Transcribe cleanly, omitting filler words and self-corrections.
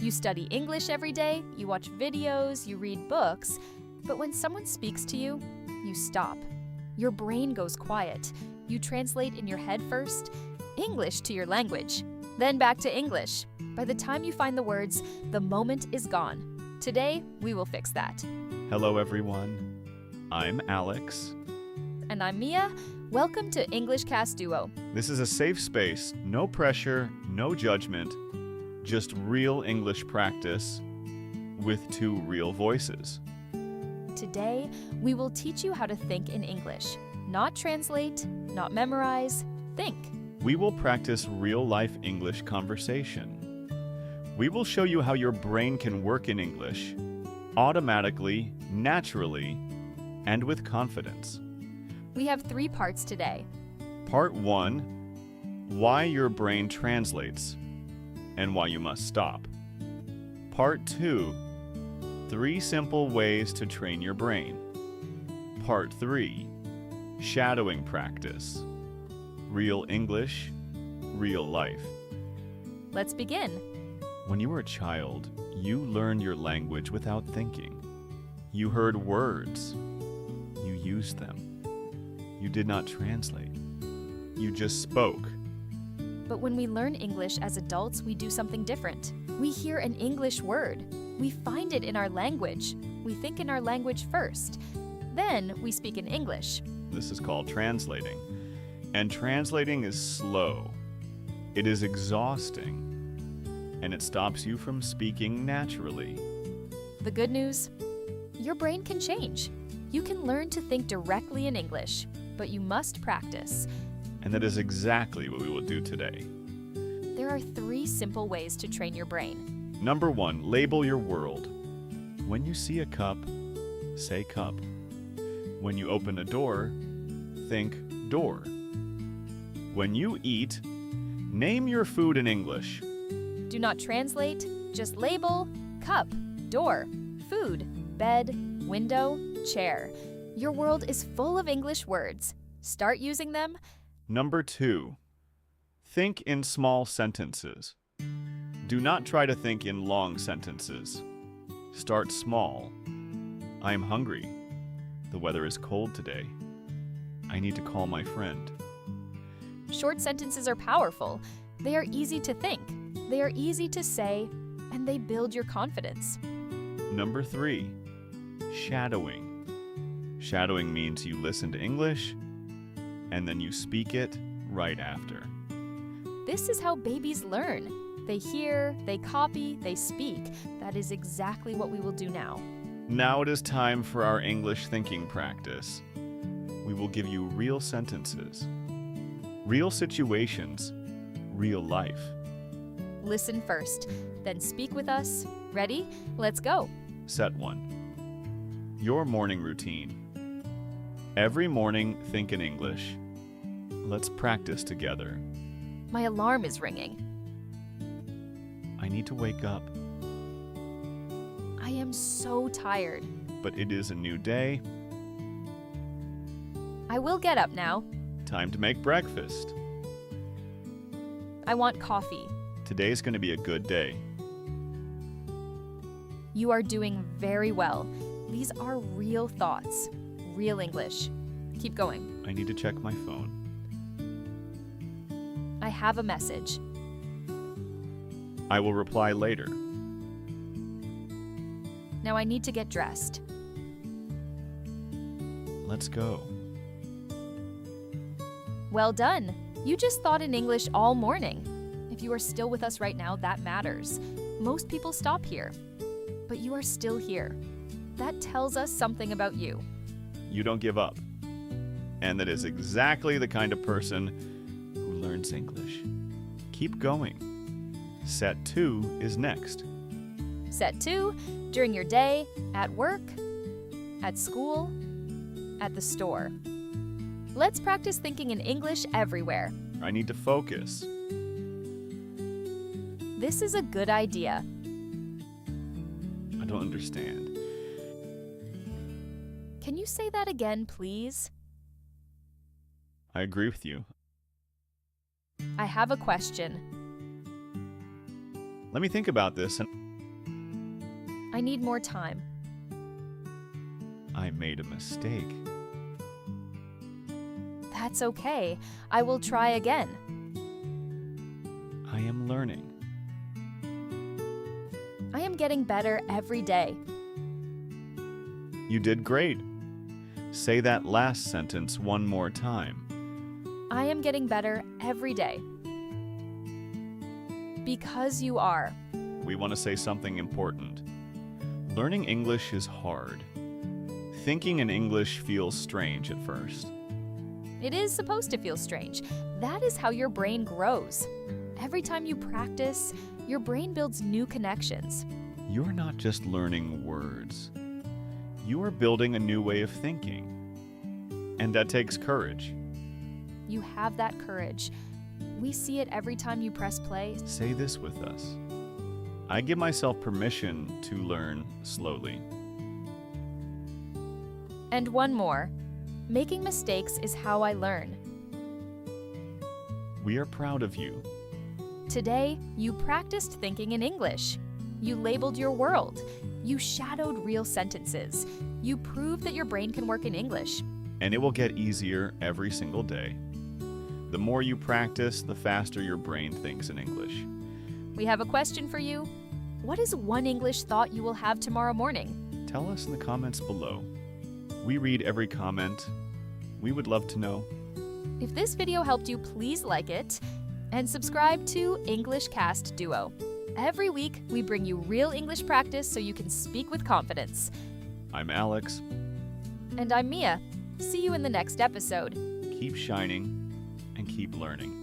You study English every day, you watch videos, you read books, but when someone speaks to you, you stop. Your brain goes quiet. You translate in your head first, English to your language, then back to English. By the time you find the words, the moment is gone. Today, we will fix that. Hello, everyone. I'm Alex. And I'm Mia. Welcome to English Cast Duo. This is a safe space, no pressure, no judgment, just real English practice with two real voices. Today, we will teach you how to think in English. Not translate, not memorize, think. We will practice real-life English conversation. We will show you how your brain can work in English, automatically, naturally, and with confidence. We have 3 parts today. Part 1, why your brain translates and why you must stop. Part 2, 3 simple ways to train your brain. Part 3, shadowing practice. Real English, real life. Let's begin. When you were a child, you learned your language without thinking. You heard words. You used them. You did not translate. You just spoke. But when we learn English as adults, we do something different. We hear an English word. We find it in our language. We think in our language first. Then we speak in English. This is called translating. And translating is slow. It is exhausting. And it stops you from speaking naturally. The good news? Your brain can change. You can learn to think directly in English, but you must practice. And that is exactly what we will do today. There are 3 simple ways to train your brain. Number 1, label your world. When you see a cup, say cup. When you open a door, think door. When you eat, name your food in English. Do not translate, just label, cup, door, food, bed, window, chair. Your world is full of English words. Start using them. Number 2, think in small sentences. Do not try to think in long sentences. Start small. I am hungry. The weather is cold today. I need to call my friend. Short sentences are powerful. They are easy to think. They are easy to say, and they build your confidence. Number 3, shadowing. Shadowing means you listen to English, and then you speak it right after. This is how babies learn. They hear, they copy, they speak. That is exactly what we will do now. Now it is time for our English thinking practice. We will give you real sentences, real situations, real life. Listen first, then speak with us. Ready? Let's go. Set 1. Your morning routine. Every morning, think in English. Let's practice together. My alarm is ringing. I need to wake up, I am so tired. but it is a new day. I will get up now. Time to make breakfast. I want coffee. Today's going to be a good day. You are doing very well. These are real thoughts, real English. Keep going. I need to check my phone. I have a message. I will reply later. Now I need to get dressed. Let's go. Well done. You just thought in English all morning. If you are still with us right now, that matters. Most people stop here, but you are still here. That tells us something about you. You don't give up. And that is exactly the kind of person who learns English. Keep going. Set 2 is next. Set 2, during your day, at work, at school, at the store. Let's practice thinking in English everywhere. I need to focus. This is a good idea. I don't understand. Can you say that again, please? I agree with you. I have a question. Let me think about this. And I need more time. I made a mistake. That's okay. I will try again. I am learning. I am getting better every day. You did great. Say that last sentence one more time. I am getting better every day. Because you are. We want to say something important. Learning English is hard. Thinking in English feels strange at first. It is supposed to feel strange. That is how your brain grows. Every time you practice, your brain builds new connections. You're not just learning words. You are building a new way of thinking. And that takes courage. You have that courage. We see it every time you press play. Say this with us. I give myself permission to learn slowly. And one more. Making mistakes is how I learn. We are proud of you. Today, you practiced thinking in English. You labeled your world. You shadowed real sentences. You proved that your brain can work in English. And it will get easier every single day. The more you practice, the faster your brain thinks in English. We have a question for you. What is one English thought you will have tomorrow morning? Tell us in the comments below. We read every comment. We would love to know. If this video helped you, please like it and subscribe to English Cast Duo. Every week, we bring you real English practice so you can speak with confidence. I'm Alex. And I'm Mia. See you in the next episode. Keep shining and keep learning.